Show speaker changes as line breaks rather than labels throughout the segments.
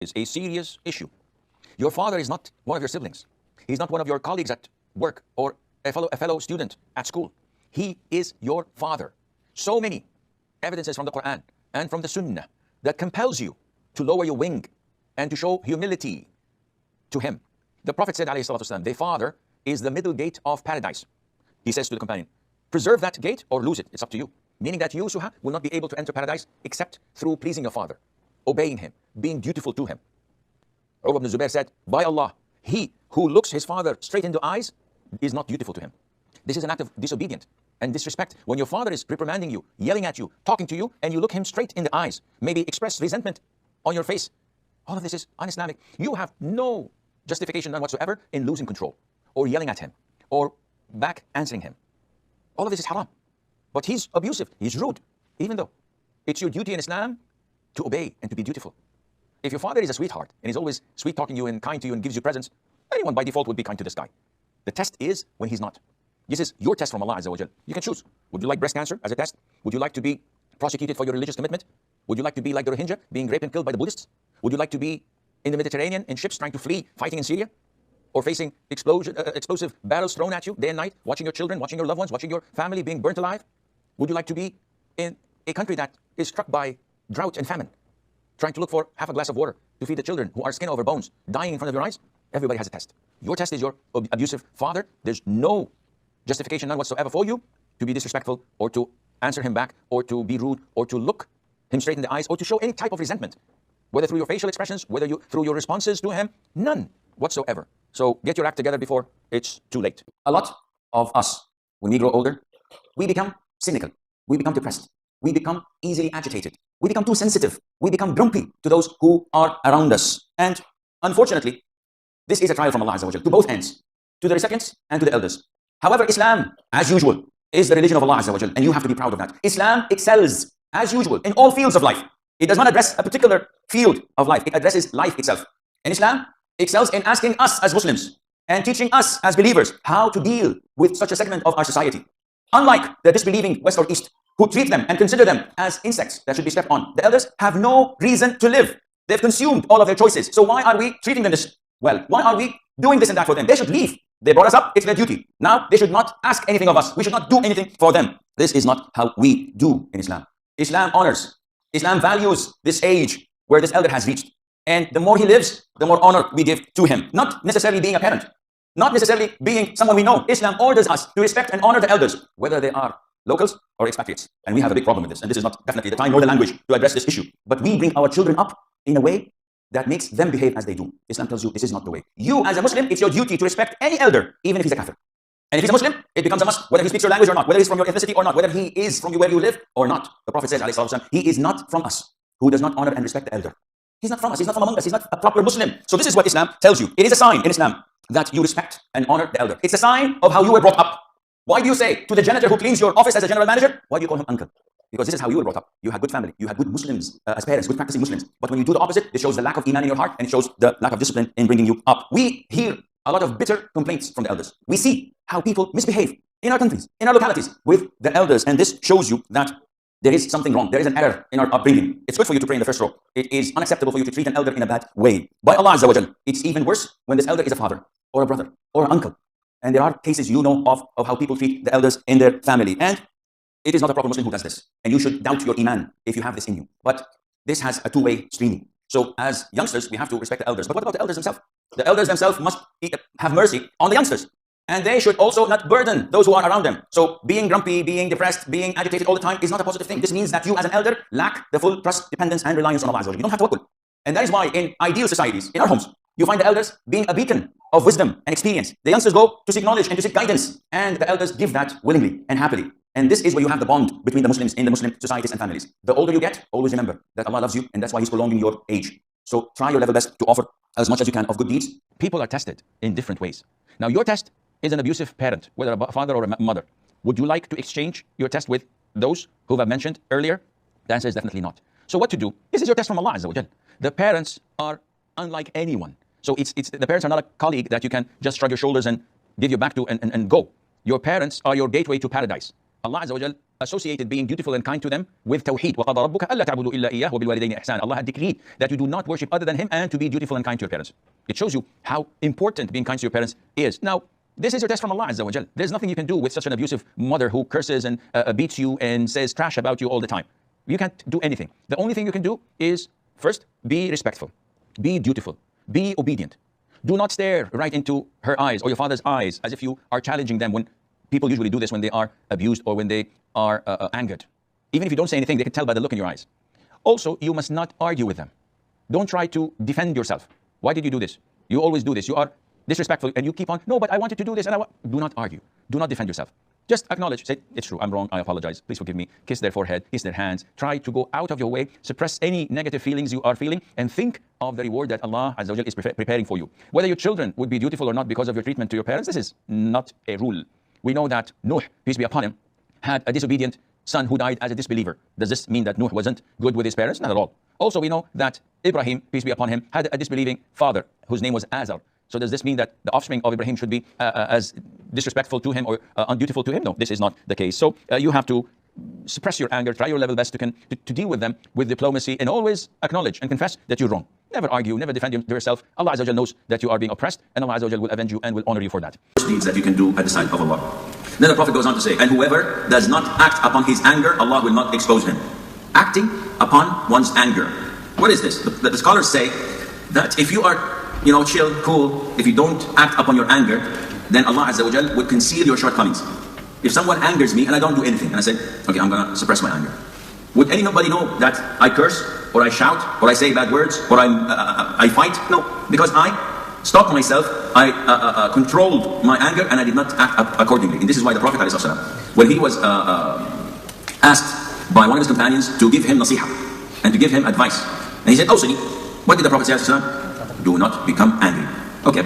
is a serious issue. Your father is not one of your siblings. He's not one of your colleagues at work or a fellow student at school. He is your father. So many evidences from the Quran and from the Sunnah that compels you to lower your wing and to show humility to him. The Prophet said, alayhi salatu wasalam, the father is the middle gate of paradise. He says to the companion, preserve that gate or lose it. It's up to you. Meaning that you, Suha, will not be able to enter paradise except through pleasing your father, obeying him, being dutiful to him. Urwa ibn Zubair said, by Allah, he who looks his father straight into the eyes is not dutiful to him. This is an act of disobedience and disrespect. When your father is reprimanding you, yelling at you, talking to you, and you look him straight in the eyes, maybe express resentment on your face, all of this is un-Islamic. You have no justification none whatsoever in losing control or yelling at him or back answering him. All of this is haram. But he's abusive, he's rude, even though it's your duty in Islam to obey and to be dutiful. If your father is a sweetheart and he's always sweet talking to you and kind to you and gives you presents, anyone by default would be kind to this guy. The test is when he's not. This is your test from Allah Azza wa Jal. You can choose. Would you like breast cancer as a test? Would you like to be prosecuted for your religious commitment? Would you like to be like the Rohingya, being raped and killed by the Buddhists? Would you like to be in the Mediterranean in ships trying to flee, fighting in Syria? Or facing explosive barrels thrown at you day and night, watching your children, watching your loved ones, watching your family being burnt alive? Would you like to be in a country that is struck by drought and famine, trying to look for half a glass of water to feed the children who are skin over bones, dying in front of your eyes? Everybody has a test. Your test is your abusive father. There's no justification none whatsoever for you to be disrespectful or to answer him back or to be rude or to look him straight in the eyes or to show any type of resentment, whether through your facial expressions, whether through your responses to him, none whatsoever. So get your act together before it's too late. A lot of us, when we grow older, we become cynical, we become depressed, we become easily agitated, we become too sensitive, we become grumpy to those who are around us. And unfortunately, this is a trial from Allah Azza wa Jal, to both ends, to the recipients and to the elders. However, Islam, as usual, is the religion of Allah Azza wa Jal, and you have to be proud of that. Islam excels, as usual, in all fields of life. It does not address a particular field of life, it addresses life itself. And Islam excels in asking us as Muslims and teaching us as believers how to deal with such a segment of our society. Unlike the disbelieving West or East, who treat them and consider them as insects that should be stepped on, the elders have no reason to live. They've consumed all of their choices. So why are we treating them this well? Why are we doing this and that for them? They should leave. They brought us up, it's their duty. Now they should not ask anything of us. We should not do anything for them. This is not how we do in Islam. Islam honors, Islam values this age where this elder has reached. And the more he lives, the more honor we give to him. Not necessarily being a parent, not necessarily being someone we know. Islam orders us to respect and honor the elders, whether they are locals or expatriates. And we have a big problem with this. And this is not definitely the time nor the language to address this issue. But we bring our children up in a way that makes them behave as they do. Islam tells you this is not the way. You as a Muslim, it's your duty to respect any elder, even if he's a kafir. And if he's a Muslim, it becomes a must, whether he speaks your language or not, whether he's from your ethnicity or not, whether he is from where you live or not. The Prophet says, alayhi salatu wasalam, he is not from us who does not honor and respect the elder. He's not from us, he's not from among us, he's not a proper Muslim. So this is what Islam tells you. It is a sign in Islam that you respect and honor the elder. It's a sign of how you were brought up. Why do you say to the janitor who cleans your office as a general manager, why do you call him uncle? Because this is how you were brought up. You had good family, you had good Muslims as parents, good practicing Muslims. But when you do the opposite, it shows the lack of iman in your heart and it shows the lack of discipline in bringing you up. We hear a lot of bitter complaints from the elders. We see how people misbehave in our countries, in our localities with the elders. And this shows you that there is something wrong. There is an error in our upbringing. It's good for you to pray in the first row. It is unacceptable for you to treat an elder in a bad way. By Allah Azza wa Jal, it's even worse when this elder is a father or a brother or an uncle. And there are cases you know of how people treat the elders in their family. And it is not a proper Muslim who does this. And you should doubt your iman if you have this in you. But this has a two-way streaming. So as youngsters, we have to respect the elders. But what about the elders themselves? The elders themselves must have mercy on the youngsters. And they should also not burden those who are around them. So being grumpy, being depressed, being agitated all the time is not a positive thing. This means that you as an elder lack the full trust, dependence, and reliance on Allah Azza wa Jalla. You don't have tawakkul. And that is why in ideal societies, in our homes, you find the elders being a beacon of wisdom and experience. The youngsters go to seek knowledge and to seek guidance. And the elders give that willingly and happily. And this is where you have the bond between the Muslims in the Muslim societies and families. The older you get, always remember that Allah loves you, and that's why He's prolonging your age. So try your level best to offer as much as you can of good deeds. People are tested in different ways. Now your test is an abusive parent, whether a father or a mother. Would you like to exchange your test with those who I've mentioned earlier? The answer is definitely not. So what to do? This is your test from Allah Azza wa Jal. The parents are unlike anyone. So the parents are not a colleague that you can just shrug your shoulders and give your back to and go. Your parents are your gateway to paradise. Allah Azza wa Jal associated being dutiful and kind to them with tawheed. وَقَضَى رَبُّكَ أَلَّا تَعْبُدُوا إِلَّا إِيَّهُ وَبِالْوَالِدَيْنِ إِحْسَانًا. Allah had decreed that you do not worship other than Him and to be dutiful and kind to your parents. It shows you how important being kind to your parents is. Now, this is your test from Allah Azza wa Jal. There's nothing you can do with such an abusive mother who curses and beats you and says trash about you all the time. You can't do anything. The only thing you can do is, first, be respectful, be dutiful, be obedient. Do not stare right into her eyes or your father's eyes as if you are challenging them. When people usually do this when they are abused or when they are angered. Even if you don't say anything, they can tell by the look in your eyes. Also, you must not argue with them. Don't try to defend yourself. Why did you do this? You always do this. You are disrespectful and you keep on, no, but I wanted to do this. Do not argue. Do not defend yourself. Just acknowledge, say, it's true, I'm wrong, I apologize, please forgive me. Kiss their forehead, kiss their hands. Try to go out of your way, suppress any negative feelings you are feeling, and think of the reward that Allah Azza wa Jal is preparing for you. Whether your children would be dutiful or not because of your treatment to your parents, this is not a rule. We know that Nuh, peace be upon him, had a disobedient son who died as a disbeliever. Does this mean that Nuh wasn't good with his parents? Not at all. Also, we know that Ibrahim, peace be upon him, had a disbelieving father whose name was Azar. So does this mean that the offspring of Ibrahim should be as disrespectful to him or undutiful to him? No, this is not the case. So you have to suppress your anger, try your level best to deal with them with diplomacy, and always acknowledge and confess that you're wrong. Never argue, never defend yourself. Allah Azza wa Jal knows that you are being oppressed, and Allah Azza wa Jal will avenge you and will honor you for that.
Deeds that you can do at the side of Allah. Then the Prophet goes on to say, and whoever does not act upon his anger, Allah will not expose him. Acting upon one's anger. What is this? The scholars say that if you are chill, cool, if you don't act upon your anger, then Allah Azza wa Jal would conceal your shortcomings. If someone angers me and I don't do anything, and I say, okay, I'm going to suppress my anger. Would anybody know that I curse, or I shout, or I say bad words, or I fight? No, because I stopped myself, I controlled my anger, and I did not act accordingly. And this is why the Prophet ﷺ, when he was asked by one of his companions to give him nasiha, and to give him advice, and he said, Awsini, what did the Prophet ﷺ? Do not become angry. Okay.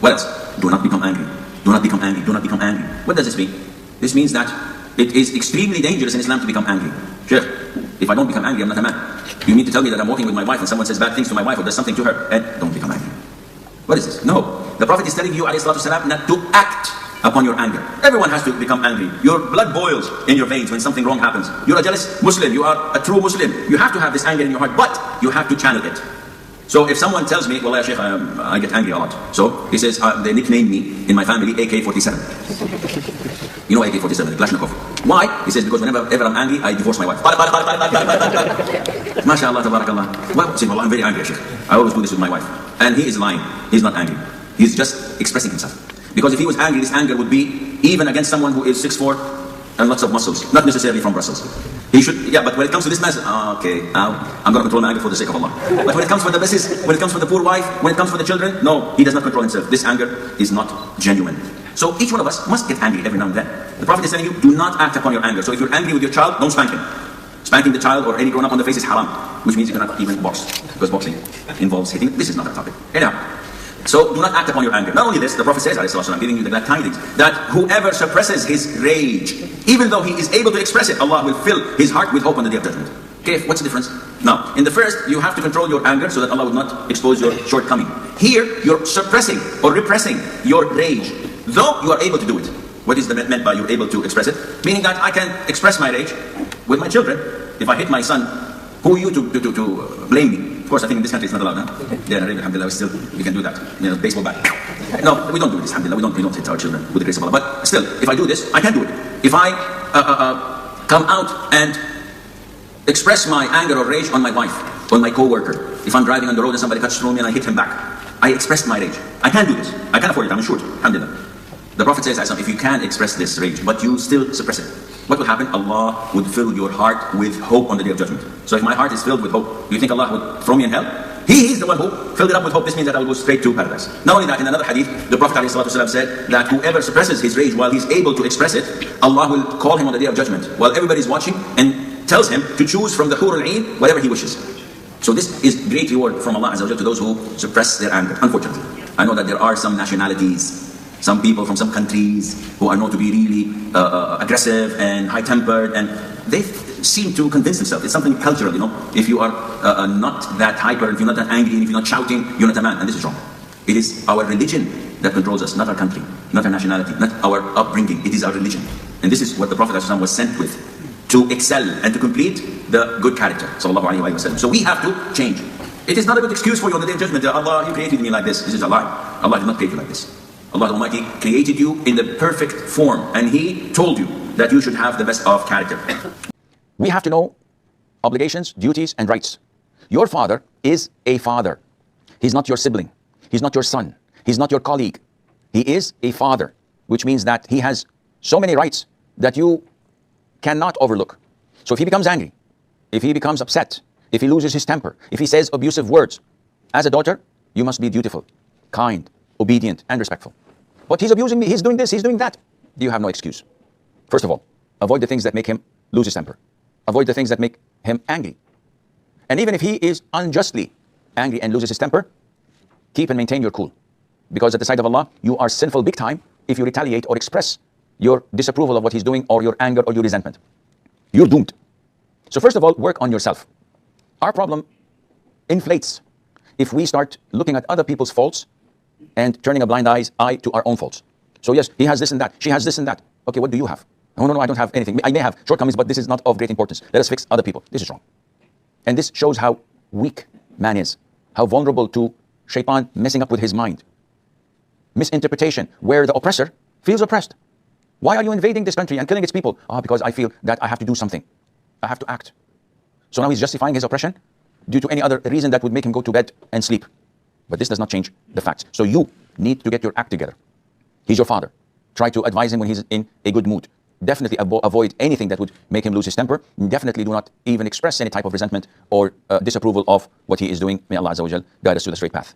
What else? Do not become angry. Do not become angry. Do not become angry. What does this mean? This means that it is extremely dangerous in Islam to become angry. Sheikh, if I don't become angry, I'm not a man. You need to tell me that I'm walking with my wife and someone says bad things to my wife or does something to her, and don't become angry. What is this? No. The Prophet is telling you, alayhi salatu wasalam, not to act upon your anger. Everyone has to become angry. Your blood boils in your veins when something wrong happens. You're a jealous Muslim. You are a true Muslim. You have to have this anger in your heart, but you have to channel it. So if someone tells me, well, ya Sheikh, I get angry a lot. So he says, they nicknamed me in my family AK-47. You know AK-47, Kalashnikov. Why? He says, because whenever I'm angry, I divorce my wife. MashaAllah, tabarakallah. Well, say, well, I'm very angry, Sheikh. I always do this with my wife. And he is lying. He's not angry. He's just expressing himself. Because if he was angry, this anger would be even against someone who is 6'4", and lots of muscles, not necessarily from Brussels. He should, but when it comes to this mess, okay, I'm going to control my anger for the sake of Allah. But when it comes for the missus, when it comes for the poor wife, when it comes for the children, no, he does not control himself. This anger is not genuine. So each one of us must get angry every now and then. The Prophet is telling you, do not act upon your anger. So if you're angry with your child, don't spank him. Spanking the child or any grown up on the face is haram, which means you cannot even box, because boxing involves hitting. This is not a topic. Anyhow. So do not act upon your anger. Not only this, the Prophet says, I'm giving you the glad tidings, that whoever suppresses his rage, even though he is able to express it, Allah will fill his heart with hope on the day of judgment. Okay, what's the difference? Now, in the first, you have to control your anger so that Allah will not expose your shortcoming. Here, you're suppressing or repressing your rage, though you are able to do it. What is meant by you're able to express it? Meaning that I can express my rage with my children. If I hit my son, who are you to blame me? Of course, I think in this country it's not allowed, huh? Yeah, alhamdulillah, we can do that. Baseball bat. No, we don't do this, alhamdulillah. We don't hit our children with the grace of Allah. But still, if I do this, I can do it. If I come out and express my anger or rage on my wife, on my co-worker, if I'm driving on the road and somebody cuts through me and I hit him back, I expressed my rage. I can do this. I can afford it, I'm assured, alhamdulillah. The Prophet says, if you can express this rage, but you still suppress it, what will happen? Allah would fill your heart with hope on the day of judgment. So if my heart is filled with hope, do you think Allah would throw me in hell? He is the one who filled it up with hope. This means that I will go straight to paradise. Not only that, in another hadith, the Prophet ﷺ said that whoever suppresses his rage while he's able to express it, Allah will call him on the day of judgment while everybody's watching and tells him to choose from the Hur al-Ain whatever he wishes. So this is great reward from Allah Azza wa Jalla to those who suppress their anger. Unfortunately, I know that there are some nationalities, some people from some countries who are known to be really aggressive and high-tempered, and they seem to convince themselves. It's something cultural, If you are not that hyper, if you're not that angry, and if you're not shouting, you're not a man, and this is wrong. It is our religion that controls us, not our country, not our nationality, not our upbringing. It is our religion. And this is what the Prophet ﷺ was sent with, to excel and to complete the good character. Sallallahu Alaihi Wasallam. So we have to change. It is not a good excuse for you on the day of judgment. Allah, you created me like this. This is a lie. Allah did not create you like this. Allah Almighty created you in the perfect form, and He told you that you should have the best of character.
We have to know obligations, duties, and rights. Your father is a father. He's not your sibling. He's not your son. He's not your colleague. He is a father, which means that he has so many rights that you cannot overlook. So if he becomes angry, if he becomes upset, if he loses his temper, if he says abusive words, as a daughter, you must be dutiful, kind, obedient, and respectful. But he's abusing me, he's doing this, he's doing that. You have no excuse. First of all, avoid the things that make him lose his temper. Avoid the things that make him angry. And even if he is unjustly angry and loses his temper, keep and maintain your cool. Because at the sight of Allah, you are sinful big time if you retaliate or express your disapproval of what he's doing, or your anger, or your resentment. You're doomed. So first of all, work on yourself. Our problem inflates if we start looking at other people's faults and turning a blind eye to our own faults. So yes, he has this and that, she has this and that. Okay, what do you have? Oh, no, I don't have anything. I may have shortcomings, but this is not of great importance. Let us fix other people. This is wrong. And this shows how weak man is, how vulnerable to shaitan messing up with his mind. Misinterpretation, where the oppressor feels oppressed. Why are you invading this country and killing its people? Because I feel that I have to do something. I have to act. So now he's justifying his oppression due to any other reason that would make him go to bed and sleep. But this does not change the facts. So you need to get your act together. He's your father. Try to advise him when he's in a good mood. Definitely avoid anything that would make him lose his temper. Definitely do not even express any type of resentment or disapproval of what he is doing. May Allah Azza wa Jal guide us to the straight path.